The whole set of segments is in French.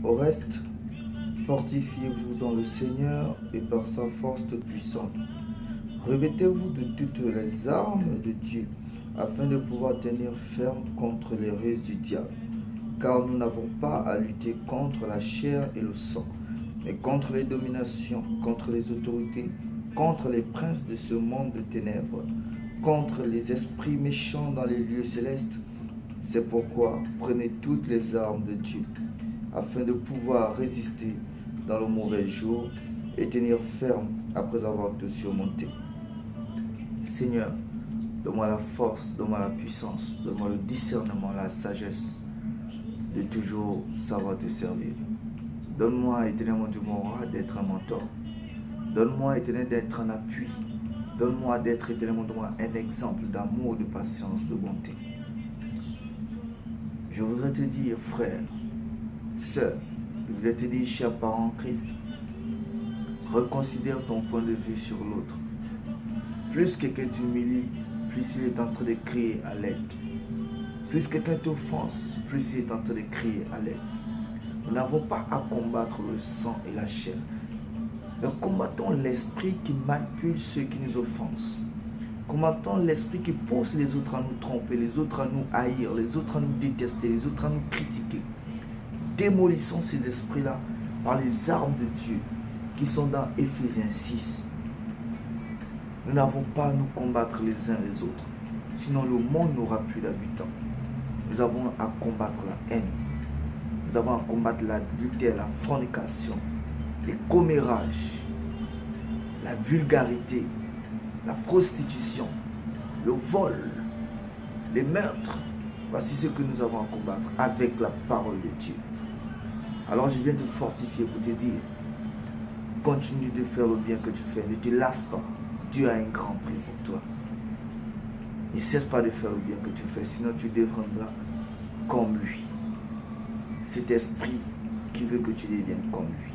Au reste, fortifiez-vous dans le Seigneur et par sa force toute puissante. Revêtez-vous de toutes les armes de Dieu, afin de pouvoir tenir ferme contre les ruses du diable. Car nous n'avons pas à lutter contre la chair et le sang, mais contre les dominations, contre les autorités, contre les princes de ce monde de ténèbres, contre les esprits méchants dans les lieux célestes. C'est pourquoi prenez toutes les armes de Dieu, afin de pouvoir résister dans le mauvais jour et tenir ferme après avoir tout surmonté. Seigneur, donne-moi la force, donne-moi la puissance, donne-moi le discernement, la sagesse de toujours savoir te servir. Donne-moi, éternel mon Dieu, mon roi, d'être un mentor. Donne-moi, éternel, d'être un appui. Donne-moi d'être, éternel mon Dieu, un exemple d'amour, de patience, de bonté. Je voudrais te dire, frère, sœur, je voudrais te dire, cher parent en Christ, reconsidère ton point de vue sur l'autre. Plus quelqu'un t'humilie, plus il est en train de crier à l'aide. Plus quelqu'un t'offense, plus il est en train de crier à l'aide. Nous n'avons pas à combattre le sang et la chair. Mais combattons l'esprit qui manipule ceux qui nous offensent. Combattons l'esprit qui pousse les autres à nous tromper, les autres à nous haïr, les autres à nous détester, les autres à nous critiquer. Démolissons ces esprits-là par les armes de Dieu qui sont dans Éphésiens 6. Nous n'avons pas à nous combattre les uns les autres. Sinon le monde n'aura plus d'habitants. Nous avons à combattre la haine. Nous avons à combattre l'adultère, la fornication, les commérages, la vulgarité, la prostitution, le vol, les meurtres. Voici ce que nous avons à combattre avec la parole de Dieu. Alors je viens te fortifier pour te dire, continue de faire le bien que tu fais, ne te lasse pas. Dieu a un grand prix pour toi. Ne cesse pas de faire le bien que tu fais, sinon tu deviendras comme lui. Cet esprit qui veut que tu deviennes comme lui.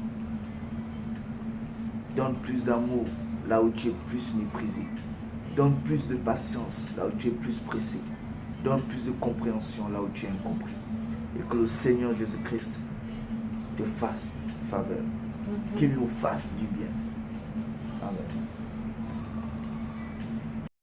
Donne plus d'amour là où tu es plus méprisé. Donne plus de patience là où tu es plus pressé. Donne plus de compréhension là où tu es incompris. Et que le Seigneur Jésus-Christ te fasse faveur. Qu'il nous fasse du bien. Amen.